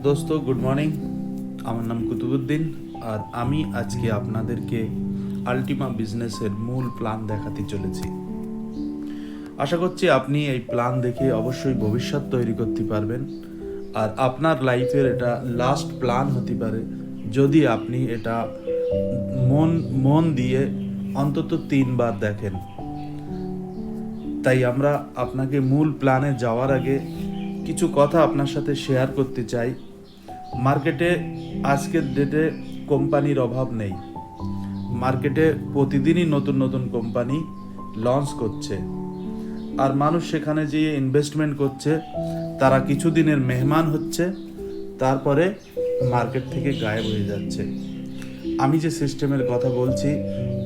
দোস্ত good morning. আমার নাম কুতুবুদ্দিন আর আমি আজকে আপনাদেরকে আলটিমা বিজনেসের মূল প্ল্যান দেখাতে চলেছি। আশা করছি আপনি এই প্ল্যান দেখে অবশ্যই ভবিষ্যৎ তৈরি করতে পারবেন আর আপনার লাইফের এটা লাস্ট প্ল্যান হতে পারে যদি আপনি এটা মন মন দিয়ে অন্তত 3 বার দেখেন। তাই আমরা আপনাকে মূল প্ল্যানে যাওয়ার আগে কিছু কথা আপনার সাথে শেয়ার করতে চাই। মার্কেটে আজকের ডেটে কোম্পানির অভাব নেই। মার্কেটে প্রতিদিনই নতুন নতুন কোম্পানি লঞ্চ করছে আর মানুষ সেখানে যেয়ে ইনভেস্টমেন্ট করছে। তারা কিছুদিনের মেহমান হচ্ছে, তারপরে মার্কেট থেকে গায়েব হয়ে যাচ্ছে। আমি যে সিস্টেমের কথা বলছি,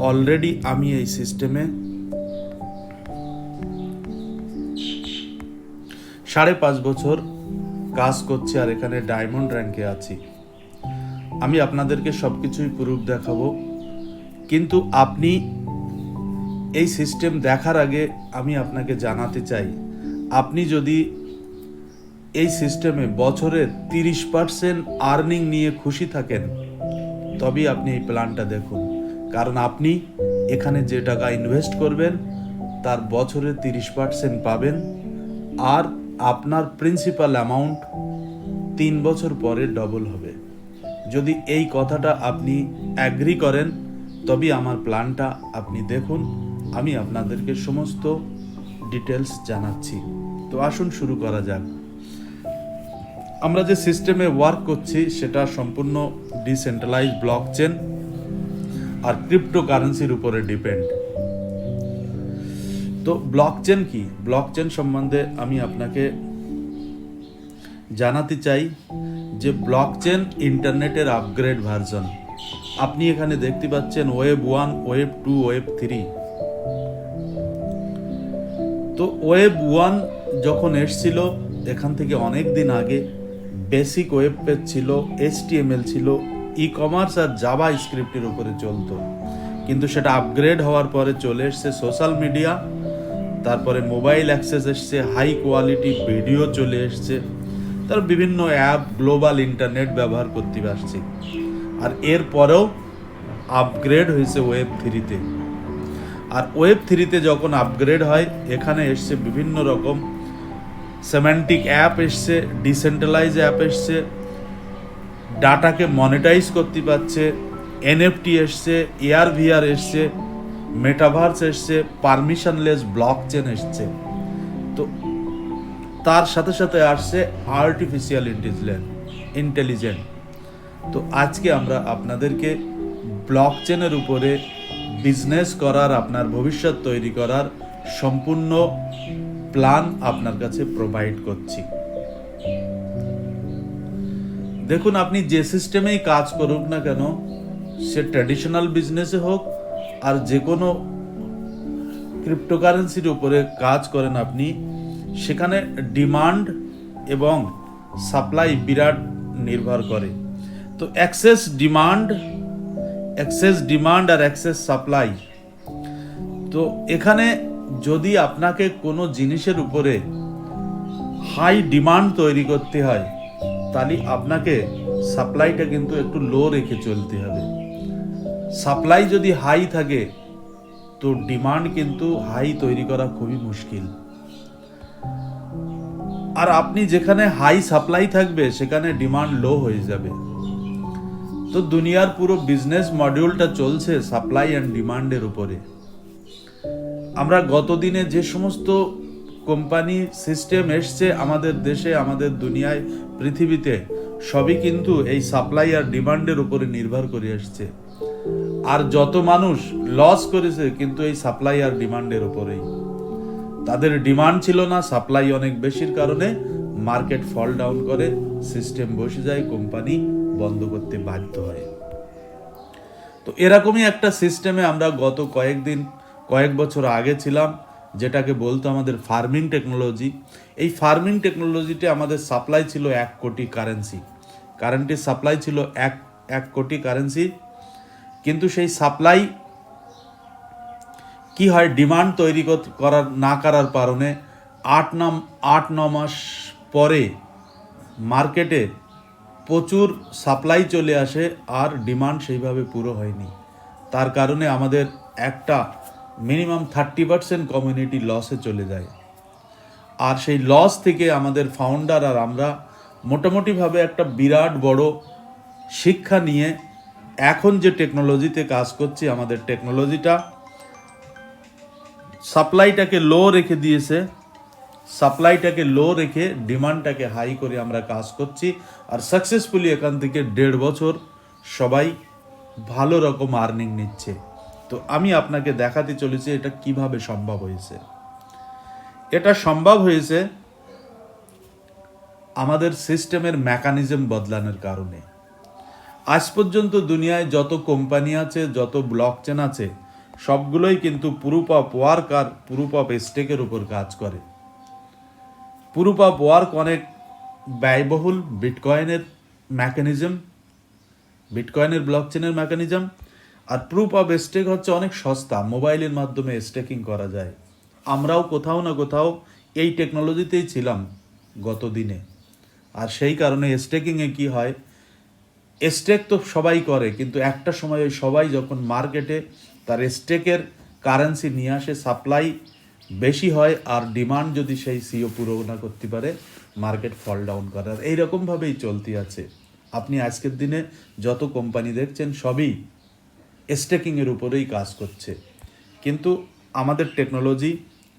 অলরেডি আমি এই সিস্টেমে 5.5 বছর কাজ করছি আর এখানে ডায়মন্ড র্যাঙ্কে আছি। আমি আপনাদেরকে সব কিছুই প্রুফ দেখাবো, কিন্তু আপনি এই সিস্টেম দেখার আগে আমি আপনাকে জানাতে চাই, আপনি যদি এই সিস্টেমে বছরে 30% আর্নিং নিয়ে খুশি থাকেন তবেই আপনি এই প্ল্যানটা দেখুন। কারণ আপনি এখানে যে টাকা ইনভেস্ট করবেন তার বছরে 30% পাবেন আর আপনার প্রিন্সিপাল অ্যামাউন্ট 3 বছর পরে ডবল হবে। যদি এই কথাটা আপনি অ্যাগ্রি করেন তবেই আমার প্ল্যানটা আপনি দেখুন। আমি আপনাদেরকে সমস্ত ডিটেলস জানাচ্ছি। তো আসুন শুরু করা যাক। আমরা যে সিস্টেমে ওয়ার্ক করছি সেটা সম্পূর্ণ ডিসেন্ট্রালাইজ ব্লকচেন আর ক্রিপ্টোকারেন্সির উপরে ডিপেন্ড। তো ব্লকচেন কি? ব্লকচেন সম্বন্ধে আমি আপনাকে জানাতে চাই যে ব্লকচেন ইন্টারনেটের আপগ্রেড ভার্সন। আপনি এখানে দেখতে পাচ্ছেন ওয়েব 1, ওয়েব 2, ওয়েব 3। তো ওয়েব 1 যখন এসছিল এখান থেকে অনেক দিন আগে বেসিক ওয়েব পেজ ছিল, HTML ছিল, ই কমার্স আর জাভা স্ক্রিপ্টের উপরে চলতো। কিন্তু সেটা আপগ্রেড হওয়ার পরে চলে এসছে সোশ্যাল মিডিয়া, তারপরে মোবাইল অ্যাক্সেস এসছে, হাই কোয়ালিটি ভিডিও চলে এসছে, তার বিভিন্ন অ্যাপ, গ্লোবাল ইন্টারনেট ব্যবহার করতে পারছি। আর এরপরেও আপগ্রেড হয়েছে ওয়েব 3-তে। আর ওয়েব 3-তে যখন আপগ্রেড হয় এখানে এসছে বিভিন্ন রকম সেমান্টিক অ্যাপ এসছে, ডিসেন্ট্রালাইজ অ্যাপ এসছে, ডাটাকে মনিটাইজ করতে পারছে, NFT এসছে, AR/VR এসছে, মেটাভার্স এসছে, পারমিশনলেস ব্লকচেন এসছে। তো তার সাথে সাথে আসছে আর্টিফিশিয়াল ইন্টেলিজেন্স। তো আজকে আমরা আপনাদেরকে ব্লকচেনের উপরে বিজনেস করার, আপনার ভবিষ্যৎ তৈরি করার সম্পূর্ণ প্ল্যান আপনার কাছে প্রোভাইড করছি। দেখুন, আপনি যে সিস্টেমেই কাজ করুক না কেন, সে ট্র্যাডিশনাল বিজনেসে হোক আর যে কোনো ক্রিপ্টোকারেন্সির উপরে কাজ করেন আপনি, সেখানে ডিমান্ড এবং সাপ্লাই বিরাট নির্ভর করে। তো এক্সেস ডিমান্ড আর এক্সেস সাপ্লাই। তো এখানে যদি আপনাকে কোনো জিনিসের উপরে হাই ডিমান্ড তৈরি করতে হয় তাহলে আপনাকে সাপ্লাইটা কিন্তু একটু লো রেখে চলতে হবে। সাপ্লাই যদি হাই থাকে তো ডিমান্ড কিন্তু হাই তৈরি করা খুবই মুশকিল। আর আপনি যেখানে হাই সাপ্লাই থাকবে সেখানে ডিমান্ড লো হয়ে যাবে। তো দুনিয়ার পুরো বিজনেস মডিউলটা চলছে সাপ্লাই অ্যান্ড ডিমান্ডের উপরে। আমরা গত দিনে যে সমস্ত কোম্পানি সিস্টেম এসছে আমাদের দেশে, আমাদের দুনিয়ায়, পৃথিবীতে, সবই কিন্তু এই সাপ্লাই আর ডিমান্ডের উপরে নির্ভর করে আসছে। আর যত মানুষ লস করেছে কিন্তু এই সাপ্লাই আর ডিমান্ডের উপরেই। তাদের ডিমান্ড ছিল না, সাপ্লাই অনেক বেশির কারণে মার্কেট ফল ডাউন করে, সিস্টেম বসে যায়, কোম্পানি বন্ধ করতে বাধ্য হয়। তো এরকমই একটা সিস্টেমে আমরা গত কয়েক বছর আগে ছিলাম, যেটাকে বলতো আমাদের ফার্মিং টেকনোলজি। এই ফার্মিং টেকনোলজিতে আমাদের সাপ্লাই ছিল 1 কোটি কারেন্সি। কারেন্টের সাপ্লাই ছিল 1 কোটি কারেন্সি। কিন্তু সেই সাপ্লাই কি হয়, ডিমান্ড তৈরি না করার কারণে 8-9 মাস পরে মার্কেটে প্রচুর সাপ্লাই চলে আসে আর ডিমান্ড সেইভাবে পুরো হয়নি। তার কারণে আমাদের একটা মিনিমাম 30% কমিউনিটি লসে চলে যায়। আর সেই লস থেকে আমাদের ফাউন্ডার আর আমরা মোটামুটিভাবে একটা বিরাট বড় শিক্ষা নিয়ে এখন যে টেকনোলজিতে কাজ করছি, আমাদের টেকনোলজিটা সাপ্লাইটাকে লো রেখে দিয়েছে, সাপ্লাইটাকে লো রেখে ডিমান্ডটাকে হাই করে আমরা কাজ করছি। আর সাকসেসফুলি এখান থেকে 1.5 বছর সবাই ভালো রকম আর্নিং নিচ্ছে। তো আমি আপনাকে দেখাতে চলেছি এটা কিভাবে সম্ভব হয়েছে। এটা সম্ভব হয়েছে আমাদের সিস্টেমের মেকানিজম বদলানোর কারণে। আজ পর্যন্ত দুনিয়ায় যত কোম্পানি আছে, যত ব্লকচেন আছে, সবগুলোই কিন্তু প্রুফ অফ ওয়ার্ক আর প্রুফ অফ স্টেকের উপর কাজ করে। প্রুফ অফ ওয়ার্ক অনেক ব্যয়বহুল, বিটকয়েনের মেকানিজম, বিটকয়েনের ব্লকচেনের মেকানিজম। আর প্রুফ অফ স্টেক হচ্ছে অনেক সস্তা, মোবাইলের মাধ্যমে স্টেকিং করা যায়। আমরাও কোথাও না কোথাও এই টেকনোলজিতেই ছিলাম গত দিনে। আর সেই কারণে স্টেকিংয়ে কি হয়, স্টেক তো সবাই করে, কিন্তু একটা সময় ওই সবাই যখন মার্কেটে তার স্টেকের কারেন্সি নিয়ে আসে, সাপ্লাই বেশি হয় আর ডিমান্ড যদি সেই সিও পুরো না করতে পারে, মার্কেট ফল ডাউন করে। আর এইরকমভাবেই চলতে আছে। আপনি আজকের দিনে যত কোম্পানি দেখছেন সবই স্টেকিংয়ের উপরেই কাজ করছে। কিন্তু আমাদের টেকনোলজি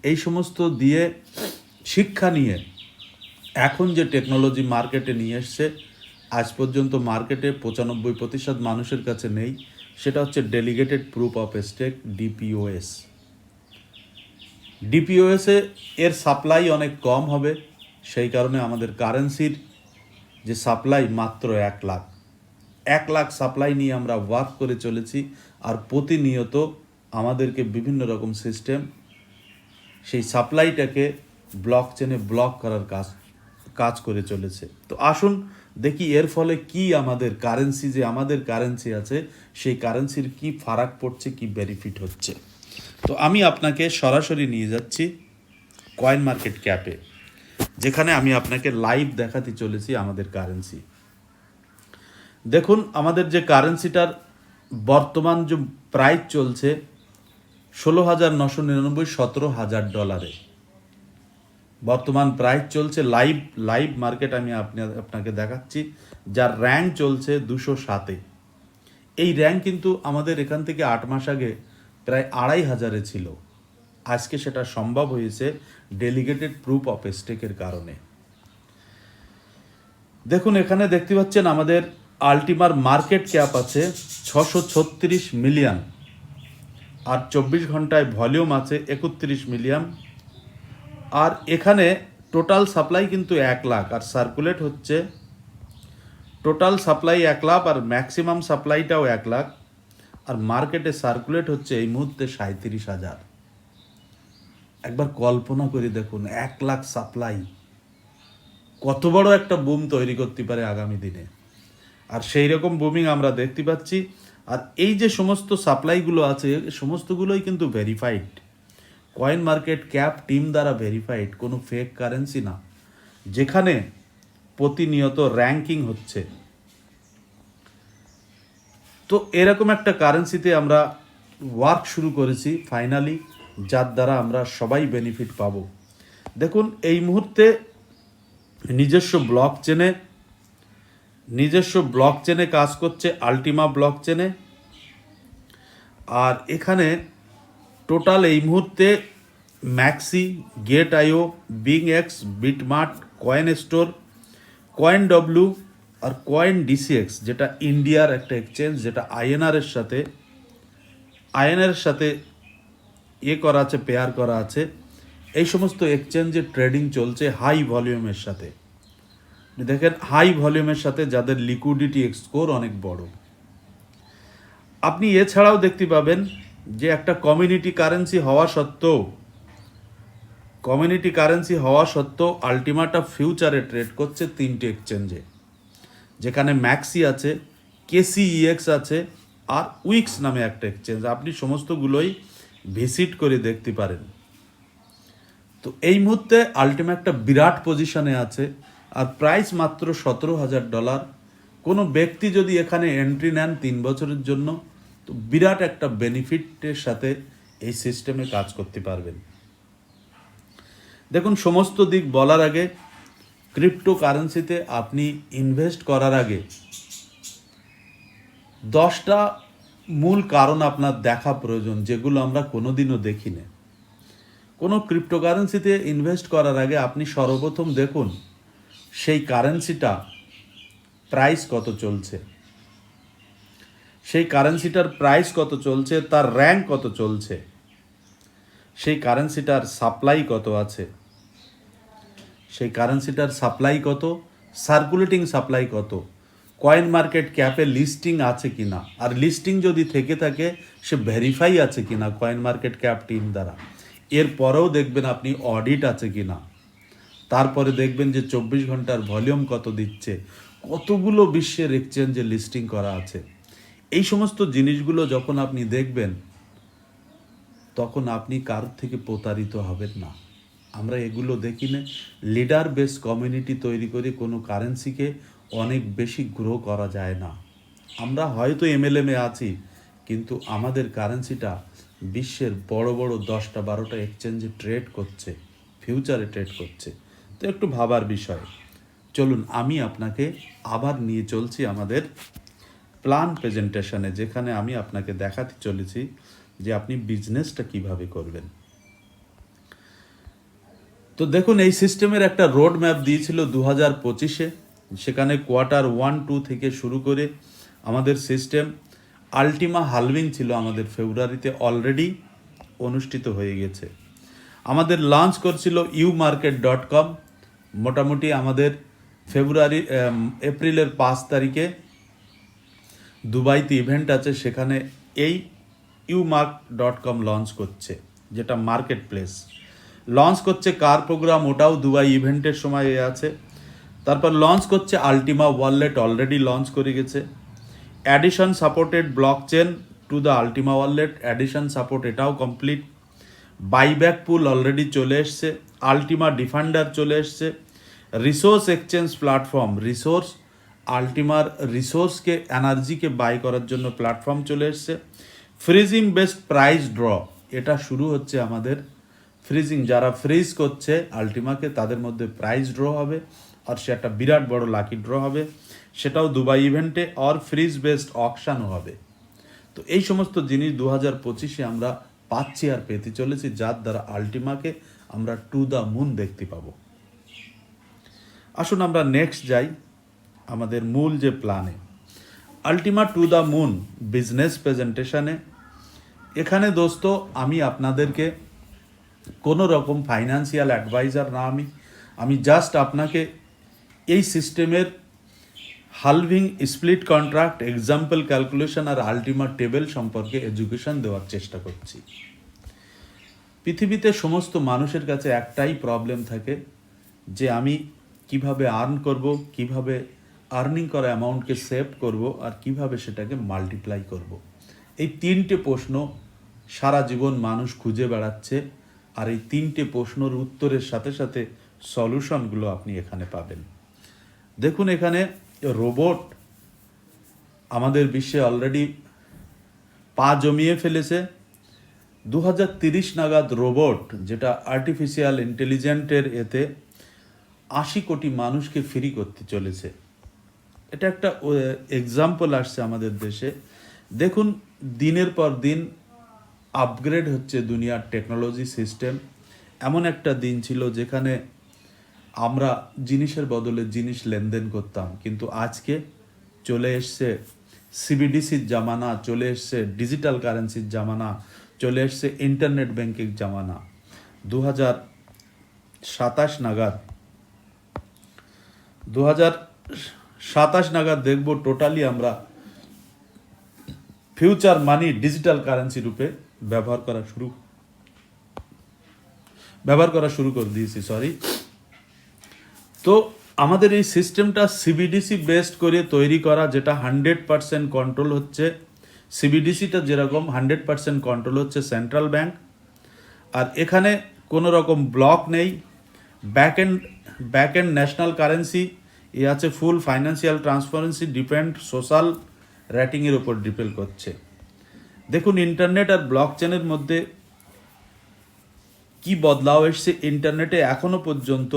এই সমস্ত দিয়ে শিক্ষা নিয়ে এখন যে টেকনোলজি মার্কেটে নিয়ে এসছে, আজ পর্যন্ত মার্কেটে 95% মানুষের কাছে নেই। সেটা হচ্ছে ডেলিগেটেড প্রুফ অফ স্টেক, ডিপিওএস। ডিপিওএসে এর সাপ্লাই অনেক কম হবে, সেই কারণে আমাদের কারেন্সির যে সাপ্লাই মাত্র 1 লাখ। 1 লাখ সাপ্লাই নিয়ে আমরা ওয়ার্ক করে চলেছি। আর প্রতিনিয়ত আমাদেরকে বিভিন্ন রকম সিস্টেম সেই সাপ্লাইটাকে ব্লকচেনে ব্লক করার কাজ করে চলেছে। তো আসুন দেখি এর ফলে কি আমাদের কারেন্সি, যে আমাদের কারেন্সি আছে, সেই কারেন্সির কি ফারাক পড়ছে, কি বেনিফিট হচ্ছে। তো আমি আপনাকে সরাসরি নিয়ে যাচ্ছি কয়েন মার্কেট ক্যাপে, যেখানে আমি আপনাকে লাইভ দেখাতে চলেছি আমাদের কারেন্সি। দেখুন আমাদের যে কারেন্সিটার বর্তমান যে প্রাইস চলছে 16,999, $17,000 বর্তমান প্রাইস চলছে। লাইভ মার্কেট আমি আপনাকে দেখাচ্ছি, যার র্যাঙ্ক চলছে 207-এ। এই র্যাঙ্ক কিন্তু আমাদের এখান থেকে 8 মাস আগে প্রায় 2,500-এ ছিল। আজকে সেটা সম্ভব হয়েছে ডেলিগেটেড প্রুফ অফ স্টেকের কারণে। দেখুন এখানে দেখতে পাচ্ছেন আমাদের আলটিমার মার্কেট ক্যাপ আছে 636 মিলিয়ন, আর 24 ঘন্টায় ভলিউম আছে 31 মিলিয়ন। আর এখানে টোটাল সাপ্লাই কিন্তু 1 লাখ, আর সার্কুলেট হচ্ছে টোটাল সাপ্লাই 1 লাখ, আর ম্যাক্সিমাম সাপ্লাইটাও 1 লাখ। আর মার্কেটে সার্কুলেট হচ্ছে এই মুহূর্তে 37,000। একবার কল্পনা করে দেখুন, 1 লাখ সাপ্লাই কত বড় একটা বুম তৈরি করতে পারে আগামী দিনে। আর সেই রকম বুমিং আমরা দেখতে পাচ্ছি। আর এই যে সমস্ত সাপ্লাইগুলো আছে, সমস্তগুলোই কিন্তু verified, coin market cap team দ্বারা ভেরিফাইড, কোনো ফেক কারেন্সি না, যেখানে প্রতিনিয়ত র্যাঙ্কিং হচ্ছে। তো এরকম একটা কারেন্সিতে আমরা ওয়ার্ক শুরু করেছি ফাইনালি, যার দ্বারা আমরা সবাই বেনিফিট পাবো। দেখুন এই মুহূর্তে নিজস্ব ব্লকচেনে কাজ করছে, আলটিমা ব্লকচেনে। আর এখানে টোটাল এই মুহূর্তে Maxi, Gate io, BingX, BitMart, coin store, coin W আর কয়েন ডিসিএক্স, যেটা ইন্ডিয়ার একটা এক্সচেঞ্জ, যেটা আইএনআরের সাথে করা আছে, পেয়ার করা আছে। এই সমস্ত এক্সচেঞ্জে ট্রেডিং চলছে হাই ভলিউমের সাথে। দেখেন হাই ভলিউমের সাথে, যাদের লিকুইডিটি স্কোর অনেক বড়। আপনি এছাড়াও দেখতে পাবেন যে একটা কমিউনিটি কারেন্সি হওয়া সত্ত্বেও আলটিমাটা ফিউচারে ট্রেড করছে 3টে এক্সচেঞ্জে, যেখানে ম্যাক্সি আছে, কেসিইএক্স আছে, আর উইক্স নামে একটা এক্সচেঞ্জ। আপনি সমস্তগুলোই ভিজিট করে দেখতে পারেন। তো এই মুহূর্তে আলটিমা একটা বিরাট পজিশনে আছে, আর প্রাইস মাত্র $17,000। কোনো ব্যক্তি যদি এখানে এন্ট্রি নেন 3 বছরের জন্য, তো বিরাট একটা বেনিফিটের সাথে এই সিস্টেমে কাজ করতে পারবেন। দেখুন, সমস্ত দিক বলার আগে ক্রিপ্টোকারেন্সিতে আপনি ইনভেস্ট করার আগে 10টা মূল কারণ আপনার দেখা প্রয়োজন, যেগুলো আমরা কোনোদিনও দেখি না। কোনো ক্রিপ্টোকারেন্সিতে ইনভেস্ট করার আগে আপনি সর্বপ্রথম দেখুন সেই কারেন্সিটা প্রাইস কত চলছে, সেই কারেন্সিটার প্রাইস কত চলছে, তার র্যাঙ্ক কত চলছে, সেই কারেন্সিটার সাপ্লাই কত আছে, সেই কারেন্সিটার সাপ্লাই কত, সার্কুলেটিং সাপ্লাই কত, কয়েন মার্কেট ক্যাপে লিস্টিং আছে কিনা, আর লিস্টিং যদি থেকে থাকে সে ভেরিফাই আছে কিনা কয়েন মার্কেট ক্যাপ টিম দ্বারা। এরপরেও দেখবেন আপনি অডিট আছে কিনা। তারপরে দেখবেন যে 24 ঘন্টার ভলিউম কত দিচ্ছে, কতগুলো বিশ্বের এক্সচেঞ্জে লিস্টিং করা আছে। এই সমস্ত জিনিসগুলো যখন আপনি দেখবেন, তখন আপনি কারোর থেকে প্রতারিত হবেন না। আমরা এগুলো দেখি না। লিডার বেস কমিউনিটি তৈরি করে কোনো কারেন্সিকে অনেক বেশি গ্রো করা যায় না। আমরা হয়তো এমএলএমে আছি, কিন্তু আমাদের কারেন্সিটা বিশ্বের বড় বড় 10টা 12টা এক্সচেঞ্জে ট্রেড করছে, ফিউচারে ট্রেড করছে। তো একটু ভাবার বিষয়। চলুন আমি আপনাকে আবার নিয়ে চলছি আমাদের প্ল্যান প্রেজেন্টেশনে, যেখানে আমি আপনাকে দেখাতে চলেছি যে আপনি বিজনেসটা কিভাবে করবেন। তো দেখুন, এই সিস্টেমের একটা রোড ম্যাপ দিয়েছিল 2025-এ। সেখানে কোয়ার্টার 1-2 থেকে শুরু করে আমাদের সিস্টেম আলটিমা হালভিং ছিল আমাদের ফেব্রুয়ারিতে অলরেডি অনুষ্ঠিত হয়ে গেছে। আমাদের লঞ্চ করছিল umarket.com। মোটামুটি আমাদের এপ্রিলের 5 তারিখে দুবাইতে ইভেন্ট আছে, সেখানে এই umark.com লঞ্চ করছে, যেটা মার্কেট প্লেস। লঞ্চ করছে কার প্রোগ্রাম, ওটাও দুবাই ইভেন্টের সময় আছে। তারপর লঞ্চ করছে আলটিমা ওয়ালেট, অলরেডি লঞ্চ করে গেছে। Addition supported blockchain to the Ultima wallet, addition support এটাও কমপ্লিট। বাইব্যাক পুল অলরেডি চলে এসছে। আলটিমা ডিফান্ডার চলে এসছে। রিসোর্স এক্সচেঞ্জ প্ল্যাটফর্ম, রিসোর্স আলটিমার রিসোর্সকে এনার্জিকে বাই করার জন্য প্ল্যাটফর্ম চলে এসছে। ফ্রিজিং বেসড প্রাইস ড্র, এটা শুরু হচ্ছে আমাদের। ফ্রিজিং যারা ফ্রিজ করছে আলটিমাকে, তাদের মধ্যে প্রাইস ড্র হবে, আর সে একটা বিরাট বড় লাকি ড্র হবে, সেটাও দুবাই ইভেন্টে। আর ফ্রিজ বেসড অকশানও হবে। তো এই সমস্ত জিনিস 2025-এ আমরা পাচ্ছি আর পেতে চলেছি, যার দ্বারা আলটিমাকে আমরা টু দ্য মুন দেখতে পাবো। আসুন আমরা নেক্সট যাই আমাদের মূল যে প্ল্যানে, Ultima to the moon business প্রেজেন্টেশনে। এখানে দোস্ত আমি আপনাদেরকে কোনো রকম ফাইন্যান্সিয়াল অ্যাডভাইজার না, আমি জাস্ট আপনাকে এই সিস্টেমের halving, split contract, example calculation আর আলটিমা টেবিল সম্পর্কে এডুকেশন দেওয়ার চেষ্টা করছি। পৃথিবীতে সমস্ত মানুষের কাছে একটাই প্রবলেম থাকে, যে আমি কিভাবে আর্ন করব, কিভাবে আর্নিং করা অ্যামাউন্টকে সেভ করব, আর কিভাবে সেটাকে মাল্টিপ্লাই করব। এই 3টে প্রশ্ন সারা জীবন মানুষ খুঁজে বেড়াচ্ছে, আর এই 3টে প্রশ্নের উত্তরের সাথে সাথে সলিউশনগুলো আপনি এখানে পাবেন। দেখুন, এখানে রোবট আমাদের বিশ্বে অলরেডি পা জমিয়ে ফেলেছে। 2030 নাগাদ রোবট, যেটা আর্টিফিশিয়াল ইন্টেলিজেন্টের এতে 80 কোটি মানুষকে ফ্রি করতে চলেছে। এটা একটা এক্সাম্পল আসছে আমাদের দেশে। দেখুন, দিনের পর দিন আপগ্রেড হচ্ছে দুনিয়ার টেকনোলজি সিস্টেম। এমন একটা দিন ছিল যেখানে আমরা জিনিসের বদলে জিনিস লেনদেন করতাম, কিন্তু আজকে চলে এসছে সিবিডিসির জামানা, চলে এসছে ডিজিটাল কারেন্সির জামানা, চলে এসছে ইন্টারনেট ব্যাংকিং জামানা। 2027 নাগাদ দেখব টোটালি আমরা ফিউচার মানি ডিজিটাল কারেন্সি রূপে ব্যবহার করা শুরু করে দিয়েছি। তো আমাদের এই সিস্টেমটা সিবিডিসি বেসড করে তৈরি করা, যেটা 100% কন্ট্রোল হচ্ছে। সিবিডিসিটা যেরকম 100% কন্ট্রোল হচ্ছে সেন্ট্রাল ব্যাংক, আর এখানে কোনো রকম ব্লক নেই। ব্যাক এন্ড ন্যাশনাল কারেন্সি, এ আছে ফুল ফাইন্যান্সিয়াল ট্রান্সপারেন্সি ডিপেন্ড সোশ্যাল রেটিংয়ের উপর ডিপেন্ড করছে। দেখুন ইন্টারনেট আর ব্লক চেনের মধ্যে কি বদলাও এসছে। ইন্টারনেটে এখনো পর্যন্ত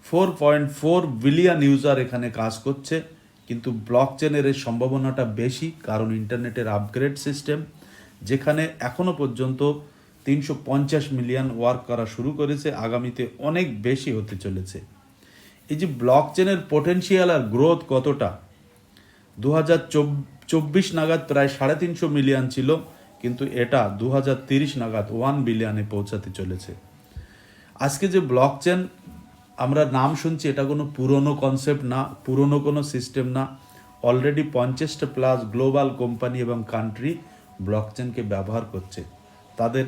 4.4 বিলিয়ন ইউজার এখানে কাজ করছে, কিন্তু ব্লক চেনের এর সম্ভাবনাটা বেশি, কারণ ইন্টারনেটের আপগ্রেড সিস্টেম, যেখানে এখনো পর্যন্ত 350 মিলিয়ন ওয়ার্ক করা শুরু করেছে, আগামীতে অনেক বেশি হতে চলেছে। এই যে ব্লক চেনের পোটেনশিয়াল আর গ্রোথ কতটা, 2024 নাগাদ প্রায় 350 মিলিয়ন ছিল, কিন্তু এটা 2030 নাগাদ 1 বিলিয়নে পৌঁছাতে চলেছে। আজকে যে ব্লক চেন আমরা নাম শুনছি, এটা কোনো পুরনো কনসেপ্ট না, পুরনো কোনো সিস্টেম না। অলরেডি 50টা প্লাস গ্লোবাল কোম্পানি এবং কান্ট্রি ব্লক চেনকে ব্যবহার করছে, তাদের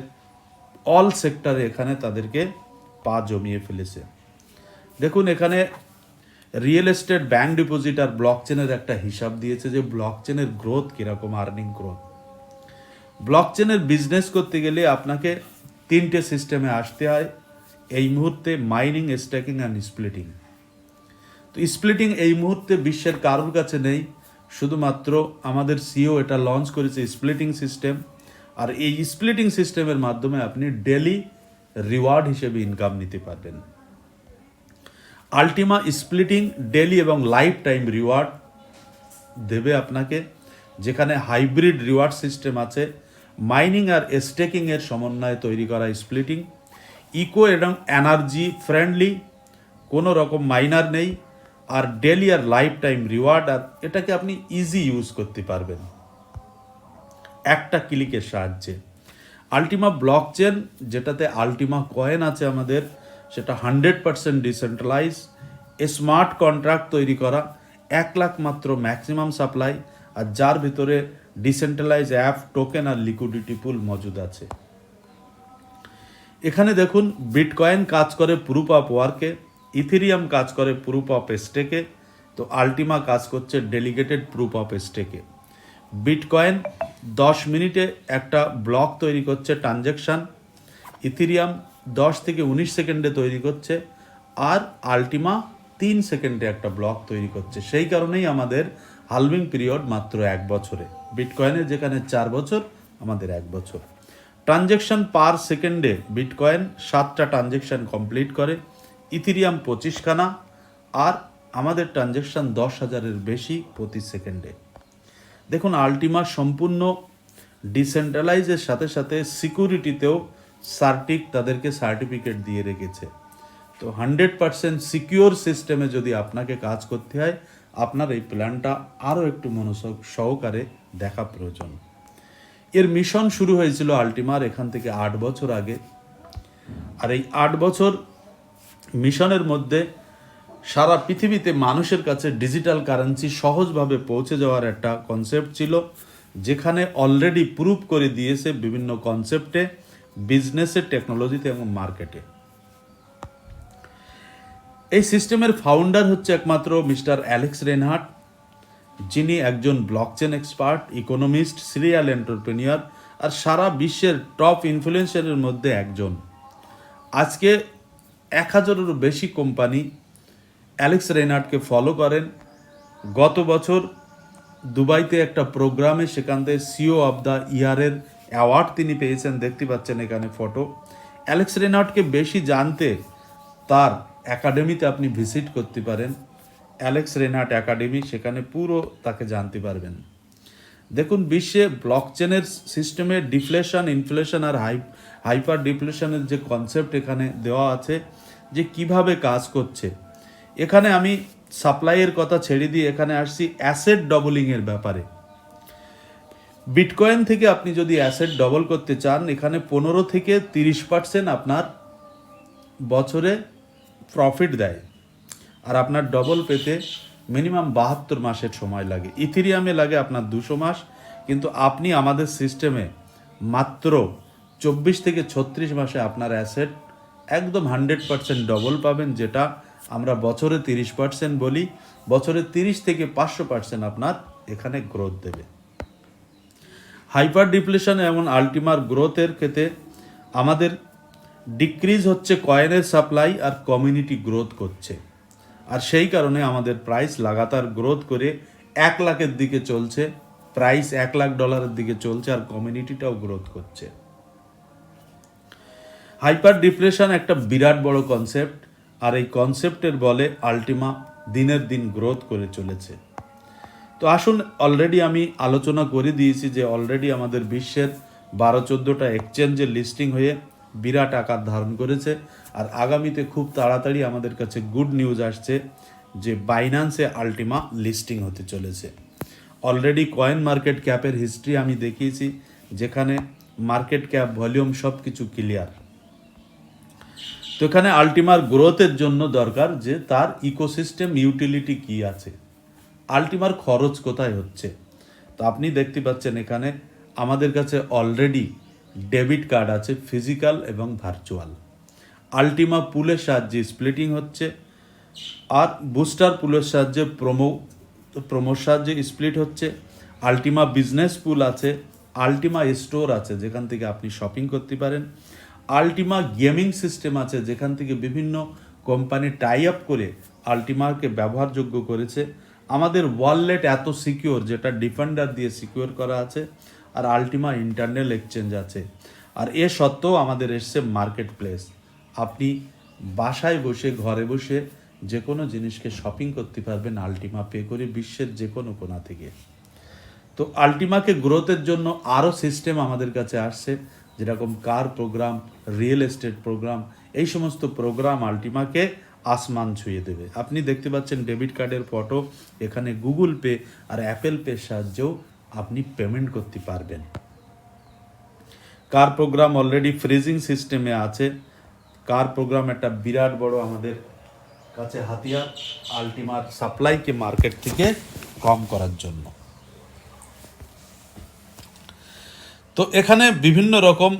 অল সেক্টরে এখানে তাদেরকে পা জমিয়ে ফেলেছে। দেখুন এখানে রিয়েল এস্টেট, ব্যাংক ডিপোজিট আর ব্লক চেনের একটা হিসাব দিয়েছে যে ব্লক চেনের গ্রোথ কীরকম, আর্নিং গ্রোথ। ব্লক চেনের বিজনেস করতে গেলে আপনাকে 3টে সিস্টেমে আসতে হয় এই মুহূর্তে: মাইনিং, স্ট্যাকিং অ্যান্ড স্প্লিটিং। তো স্প্লিটিং এই মুহূর্তে বিশ্বের কারোর কাছে নেই, শুধুমাত্র আমাদের সিও এটা লঞ্চ করেছে স্প্লিটিং সিস্টেম। আর এই স্প্লিটিং সিস্টেমের মাধ্যমে আপনি ডেলি রিওয়ার্ড হিসেবে ইনকাম নিতে পারবেন। আলটিমা স্প্লিটিং ডেলি এবং লাইফ টাইম রিওয়ার্ড দেবে আপনাকে, যেখানে হাইব্রিড রিওয়ার্ড সিস্টেম আছে। মাইনিং আর স্টেকিংয়ের সমন্বয়ে তৈরি করা স্প্লিটিং ইকো এবং এনার্জি ফ্রেন্ডলি, কোনো রকম মাইনার নেই, আর ডেলি আর লাইফ টাইম রিওয়ার্ড, আর এটাকে আপনি ইজি ইউজ করতে পারবেন একটা ক্লিকের সাহায্যে। আলটিমা ব্লক চেন, যেটাতে আলটিমা কয়েন আছে আমাদের, সেটা 100% ডিসেন্ট্রালাইজ, স্মার্ট কন্ট্রাক্ট তৈরি করা, 1 লাখ মাত্র ম্যাক্সিমাম সাপ্লাই, আর যার ভিতরে ডিসেন্ট্রালাইজ অ্যাপ, টোকেন আর লিকুইডিটি পুল মজুদ আছে। এখানে দেখুন বিটকয়েন কাজ করে প্রুফ অফ ওয়ার্কে, ইথেরিয়াম কাজ করে প্রুফ অফ স্টেকে, তো আলটিমা কাজ করছে ডেলিগেটেড প্রুফ অফ স্টেকে। বিটকয়েন 10 মিনিটে একটা ব্লক তৈরি করছে ট্রানজ্যাকশান, ইথেরিয়াম 10 থেকে 19 সেকেন্ডে তৈরি করছে, আর আলটিমা 3 সেকেন্ডে একটা ব্লক তৈরি করছে। সেই কারণেই আমাদের হালভিং পিরিয়ড মাত্র 1 বছরে, বিটকয়েনের যেখানে 4 বছর, আমাদের 1 বছর। ট্রানজ্যাকশান পার সেকেন্ডে বিটকয়েন 7টা ট্রানজ্যাকশান কমপ্লিট করে, ইথেরিয়াম 25খানা, আর আমাদের ট্রানজ্যাকশান 10,000-এর বেশি প্রতি সেকেন্ডে। দেখুন আলটিমা সম্পূর্ণ ডিসেন্ট্রালাইজের সাথে সাথে সিকিউরিটিতেও তাদেরকে সার্টিফিকেট দিয়ে রেখেছে। তো 100% সিকিউর সিস্টেমে যদি আপনাকে কাজ করতে হয়, আপনার এই প্ল্যানটা আরও একটু মনোযোগ সহকারে দেখা প্রয়োজন। এর মিশন শুরু হয়েছিল আলটিমার এখান থেকে 8 বছর আগে, আর এই 8 বছর মিশনের মধ্যে সারা পৃথিবীতে মানুষের কাছে ডিজিটাল কারেন্সি সহজভাবে পৌঁছে যাওয়ার একটা কনসেপ্ট ছিল, যেখানে অলরেডি প্রুভ করে দিয়েছে বিভিন্ন কনসেপ্টে, বিজনেসে, টেকনোলজিতে এবং মার্কেটে। এই সিস্টেমের ফাউন্ডার হচ্ছে একমাত্র মিস্টার অ্যালেক্স রেনহার্ট, যিনি একজন blockchain expert, economist, serial entrepreneur, আর সারা বিশ্বের টপ ইনফ্লুয়েন্সারের মধ্যে একজন। আজকে 1000-এরও বেশি কোম্পানি অ্যালেক্স রেনহার্টকে ফলো করেন। গত বছর দুবাইতে একটা প্রোগ্রামে সেখান থেকে সিও অফ দ্য ইয়ারের অ্যাওয়ার্ড তিনি পেয়েছেন, দেখতে পাচ্ছেন এখানে ফটো। অ্যালেক্স রেনহার্টকে বেশি জানতে তার একাডেমিতে আপনি ভিজিট করতে পারেন, অ্যালেক্স রেনহার্ট একাডেমি, সেখানে পুরো তাকে জানতে পারবেন। দেখুন বিশ্বে ব্লকচেনের সিস্টেমে ডিফ্লেশন, ইনফ্লেশন আর হাইপার ডিফ্লেশনের যে কনসেপ্ট এখানে দেওয়া আছে, যে কিভাবে কাজ করছে। এখানে আমি সাপ্লাইয়ের কথা ছেড়ে দিয়ে এখানে আসছি অ্যাসেট ডবলিংয়ের ব্যাপারে। বিটকয়েন থেকে আপনি যদি অ্যাসেট ডবল করতে চান, এখানে 15 থেকে 30% আপনার বছরে প্রফিট দেয়, আর আপনার ডবল পেতে মিনিমাম 72 মাসের সময় লাগে। ইথেরিয়ামে লাগে আপনার 200 মাস, কিন্তু আপনি আমাদের সিস্টেমে মাত্র 24 থেকে 36 মাসে আপনার অ্যাসেট একদম 100% ডবল পাবেন, যেটা আমরা বছরে 30% বলি। বছরে 30 থেকে 500% আপনার এখানে গ্রোথ দেবে। হাইপার ডিফ্লেশন এবং আলটিমার গ্রোথের ক্ষেত্রে আমাদের ডিক্রিজ হচ্ছে কয়েনের সাপ্লাই, আর কমিউনিটি গ্রোথ করছে। আর সেই কারণে আমাদের প্রাইস লাগাতার গ্রোথ করে 1 লাখের দিকে চলছে, প্রাইস $1 লাখ দিকে চলছে, আর কমিউনিটিটাও গ্রোথ করছে। হাইপার ডিপ্রেশন একটা বিরাট বড় কনসেপ্ট, আর এই কনসেপ্টের বলে আলটিমা দিনের দিন গ্রোথ করে চলেছে। তো আসুন, অলরেডি আমি আলোচনা করে দিয়েছি যে অলরেডি আমাদের বিশ্বের 12-14টা এক্সচেঞ্জের লিস্টিং হয়ে বিরাট আকার ধারণ করেছে, আর আগামীতে খুব তাড়াতাড়ি আমাদের কাছে গুড নিউজ আসছে যে বাইন্যান্সে আলটিমা লিস্টিং হতে চলেছে। অলরেডি কয়েন মার্কেট ক্যাপের হিস্ট্রি আমি দেখিয়েছি, যেখানে মার্কেট ক্যাপ, ভলিউম সব কিছু ক্লিয়ার। তো এখানে আলটিমার গ্রোথের জন্য দরকার যে তার ইকোসিস্টেম ইউটিলিটি কি আছে, আলটিমার খরচ কোথায় হচ্ছে। তো আপনি দেখতে পাচ্ছেন এখানে আমাদের কাছে অলরেডি ডেবিট কার্ড আছে, ফিজিক্যাল এবং ভার্চুয়াল। আলটিমা পুলের সাহায্যে স্প্লিটিং হচ্ছে, আর বুস্টার পুলের সাহায্যে প্রোমোর সাহায্যে স্প্লিট হচ্ছে। আলটিমা বিজনেস পুল আছে, আলটিমা স্টোর আছে যেখান থেকে আপনি শপিং করতে পারেন, আলটিমা গেমিং সিস্টেম আছে যেখান থেকে বিভিন্ন কোম্পানি টাই আপ করে আলটিমাকে ব্যবহারযোগ্য করেছে। আমাদের ওয়ালেট এত সিকিওর, যেটা ডিফেন্ডার দিয়ে সিকিওর করা আছে, আর আলটিমা ইন্টারনাল এক্সচেঞ্জ আছে। আর এ সত্ত্বেও আমাদের এসছে মার্কেট প্লেস, আপনি বাসায় বসে, ঘরে বসে যে কোনো জিনিসকে শপিং করতে পারবেন আলটিমা পে করে, বিশ্বের যে কোনো কোণা থেকে। তো আলটিমাকে গ্রোথের জন্য আরও সিস্টেম আমাদের কাছে আসছে, যেরকম কার প্রোগ্রাম, রিয়েল এস্টেট প্রোগ্রাম, এই সমস্ত প্রোগ্রাম আলটিমাকে আসমান ছুঁয়ে দেবে। আপনি দেখতে পাচ্ছেন ডেবিট কার্ডের ফটো, এখানে গুগল পে আর অ্যাপেল পের সাহায্যেও আপনি পেমেন্ট করতে পারবেন। কার প্রোগ্রাম অলরেডি ফ্রিজিং সিস্টেমে আছে। কার প্রোগ্রাম একটা বিরাট বড় আমাদের কাছে হাতিয়ার, আলটিমার সাপ্লাইকে মার্কেট থেকে কম করার জন্য। তো এখানে বিভিন্ন রকম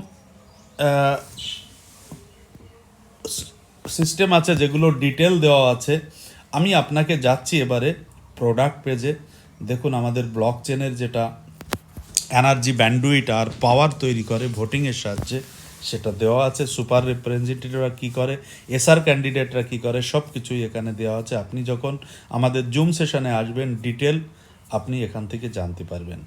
সিস্টেম আছে যেগুলো ডিটেল দেওয়া আছে। আমি আপনাকে যাচ্ছি এবারে প্রোডাক্ট পেজে। দেখুন আমাদের ব্লক চেনের যেটা এনার্জি ব্যান্ডউইট আর পাওয়ার তৈরি করে ভোটিংয়ের সাহায্যে, সেটা দেওয়া আছে। সুপার রিপ্রেজেন্টেটিভরা কী করে, এসআর ক্যান্ডিডেটরা কী করে, সব কিছুই এখানে দেওয়া আছে। আপনি যখন আমাদের জুম সেশনে আসবেন, ডিটেল আপনি এখান থেকে জানতে পারবেন।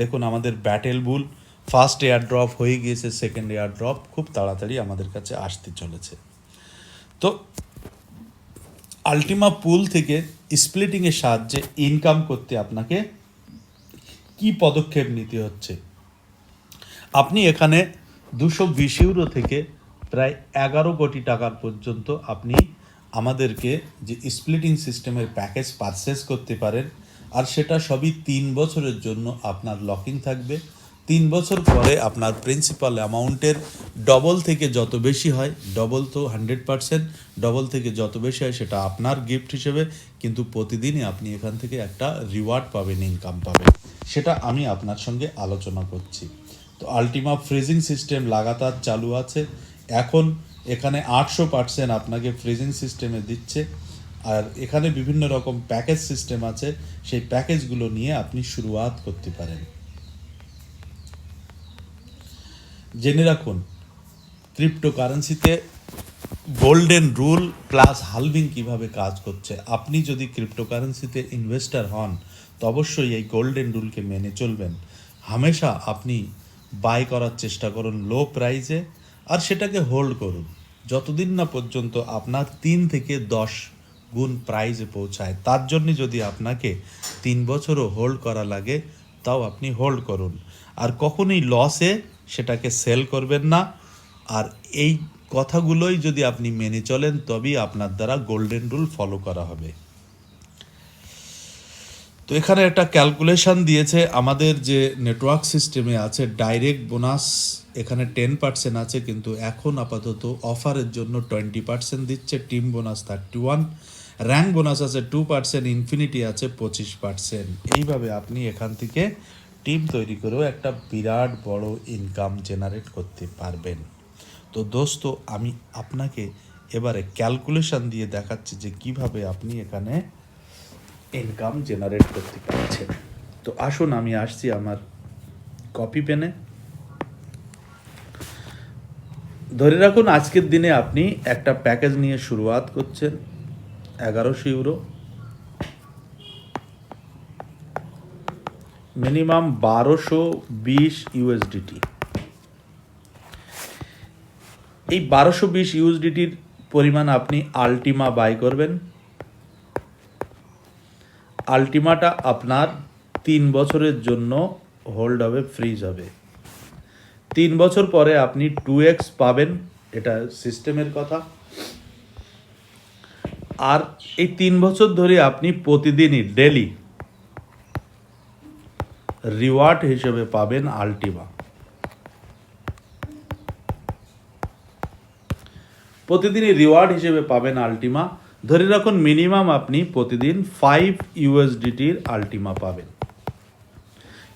দেখুন আমাদের ব্যাটেল বুল ফার্স্ট এয়ার ড্রপ হয়ে গিয়েছে, সেকেন্ড এয়ার ড্রপ খুব তাড়াতাড়ি আমাদের কাছে আসতে চলেছে। তো আলটিমা পুল থেকে স্প্লিটিংয়ের সাহায্যে ইনকাম করতে আপনাকে কি পদক্ষেপ নিতে হচ্ছে। আপনি এখানে 220 ইউরো থেকে প্রায় 11 কোটি টাকার পর্যন্ত আপনি আমাদেরকে যে স্প্লিটিং সিস্টেমের প্যাকেজ পারচেস করতে পারেন, আর সেটা সবই 3 বছরের জন্য আপনার লকিং থাকবে। 3 বছর পরে আপনার প্রিন্সিপাল অ্যামাউন্টের ডবল থেকে যত বেশি হয়, ডবল তো 100%, ডবল থেকে যত বেশি হয় সেটা আপনার গিফট হিসেবে, কিন্তু প্রতিদিনই আপনি এখান থেকে একটা রিওয়ার্ড পাবেন, ইনকাম পাবেন। সেটা আমি আপনার সঙ্গে আলোচনা করছি। তো আলটিমা ফ্রিজিং সিস্টেম লাগাতার চালু আছে। এখন এখানে 800% আপনাকে ফ্রিজিং সিস্টেমে দিচ্ছে, আর এখানে বিভিন্ন রকম প্যাকেজ সিস্টেম আছে, সেই প্যাকেজগুলো নিয়ে আপনি শুরুয়াত করতে পারেন। জেনে রাখুন ক্রিপ্টোকারেন্সিতে গোল্ডেন রুল প্লাস হালভিং কিভাবে কাজ করছে। আপনি যদি ক্রিপ্টোকারেন্সিতে ইনভেস্টার হন তো অবশ্যই এই গোল্ডেন রুলকে মেনে চলবেন। হামেশা আপনি বাই করার চেষ্টা করুন লো প্রাইসে, আর সেটাকে হোল্ড করুন যতদিন না পর্যন্ত আপনার 3 থেকে 10 গুণ প্রাইসে পৌঁছায়। তার জন্য যদি আপনাকে 3 বছরও হোল্ড করা লাগে, তাও আপনি হোল্ড করুন, আর কখনোই লসে সেটাকে সেল করবেন না। আর এই কথাগুলোই যদি আপনি মেনে চলেন, তবেই আপনার দ্বারা গোল্ডেন রুল ফলো করা হবে। তো এখানে একটা ক্যালকুলেশন দিয়েছে, আমাদের যে নেটওয়ার্ক সিস্টেমে আছে ডাইরেক্ট বোনাস এখানে 10% আছে, কিন্তু এখন আপাতত অফারের জন্য 20% দিচ্ছে। টিম বোনাস 31, র্যাঙ্ক বোনাস আছে 2%, ইনফিনিটি আছে 25%। এইভাবে আপনি এখান থেকে টিম তৈরি করেও একটা বিরাট বড় ইনকাম জেনারেট করতে পারবেন। তো দোস্ত, আমি আপনাকে এবারে ক্যালকুলেশন দিয়ে দেখাচ্ছি যে কিভাবে আপনি এখানে ইনকাম জেনারেট করতে পারছেন। তো আসুন আমি আসছি আমার কপি পেনে। ধরে রাখুন আজকের দিনে আপনি একটা প্যাকেজ নিয়ে শুরুয়াত করছেন, 1100 ইউরো, মিনিমাম 1220 ইউএসডিটি। এই 1220 ইউএসডিটির পরিমাণ আপনি আলটিমা বাই করবেন। আলটিমাটা আপনার 3 বছরের জন্য হোল্ড হবে, ফ্রিজ হবে। 3 বছর পরে আপনি 2x পাবেন, এটা সিস্টেমের কথা। আর এই 3 বছর ধরে আপনি প্রতিদিনই ডেলি রিওয়ার্ড হিসেবে পাবেন আলটিমা। প্রতিদিনই রিওয়ার্ড হিসেবে পাবেন আলটিমা। ধরে রাখুন মিনিমাম আপনি প্রতিদিন 5 ইউএসডিটির আলটিমা পাবেন।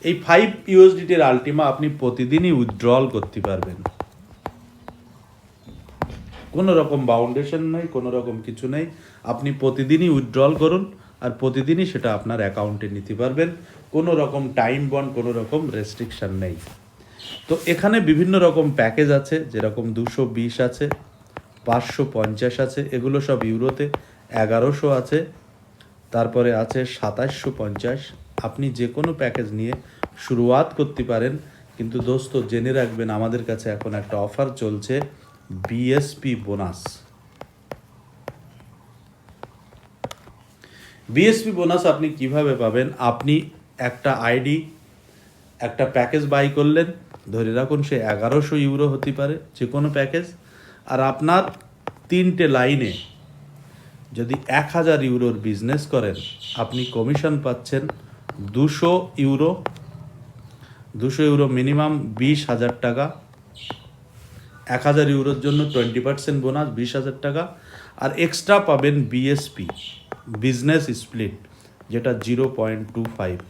এই 5 ইউএসডিটির আলটিমা আপনি প্রতিদিনই উইথড্রল করতে পারবেন। কোনো রকম বাউন্ডেশন নেই, কোনো রকম কিছু নেই। আপনি প্রতিদিনই উইথড্রল করুন আর প্রতিদিনই সেটা আপনার অ্যাকাউন্টে নিতে পারবেন। কোনো রকম টাইম বন্ড, কোনো রকম রেস্ট্রিকশন নেই। তো এখানে বিভিন্ন রকম প্যাকেজ আছে, যেরকম 220 আছে, 550 আছে, এগুলো সব ইউরোতে। 1100 আছে, তারপরে আছে 2750। আপনি যে কোনো প্যাকেজ নিয়ে শুরুয়াত করতে পারেন। কিন্তু দোস্ত জেনে রাখবেন, আমাদের কাছে এখন একটা অফার চলছে, বিএসপি বোনাস। বিএসপি বোনাস আপনি কিভাবে পাবেন? আপনি একটা আইডি, একটা প্যাকেজ বাই করলেন, ধরে রাখুন সে 1100 ইউরো হতে পারে যে কোনো প্যাকেজ। আর আপনার 3টে লাইনে যদি 1000 ইউরোর বিজনেস করেন, আপনি কমিশন পাচ্ছেন 200 ইউরো। 200 ইউরো মিনিমাম 20,000 টাকা। 1000 ইউরোর জন্য 20% বোনাস, 20,000 টাকা। আর এক্সট্রা পাবেন বিএসপি, বিজনেস স্প্লিট, যেটা 0.25।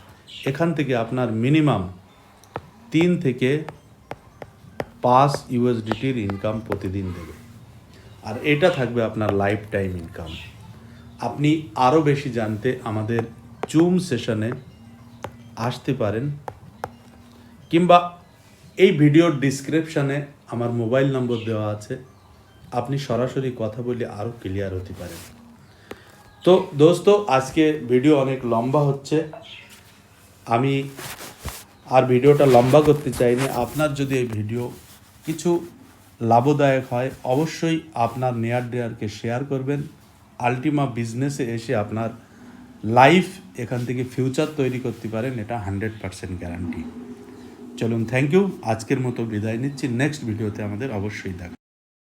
এখান থেকে আপনার মিনিমাম 3 থেকে 5 ইউএসডিটির ইনকাম প্রতিদিন দেবে। আর এটা থাকবে আপনার লাইফ টাইম ইনকাম। আপনি আরও বেশি জানতে আমাদের জুম সেশনে আসতে পারেন, কিংবা এই ভিডিওর ডিসক্রিপশানে আমার মোবাইল নম্বর দেওয়া আছে, আপনি সরাসরি কথা বলে আরও ক্লিয়ার হতে পারেন। তো দোস্ত, আজকে ভিডিও অনেক লম্বা হচ্ছে, আমি আর ভিডিওটা লম্বা করতে চাইনি। আপনার যদি এই ভিডিও কিছু লাভদায়ক হয়, অবশ্যই আপনার নিয়ার ডিয়ারকে শেয়ার করবেন। আলটিমা বিজনেসে এসে আপনার লাইফ, এখান থেকে ফিউচার তৈরি করতে পারেন, এটা 100% গ্যারান্টি। চলুন, থ্যাংক ইউ। আজকের মতো বিদায় নিচ্ছি। নেক্সট ভিডিওতে আমাদের অবশ্যই দেখা।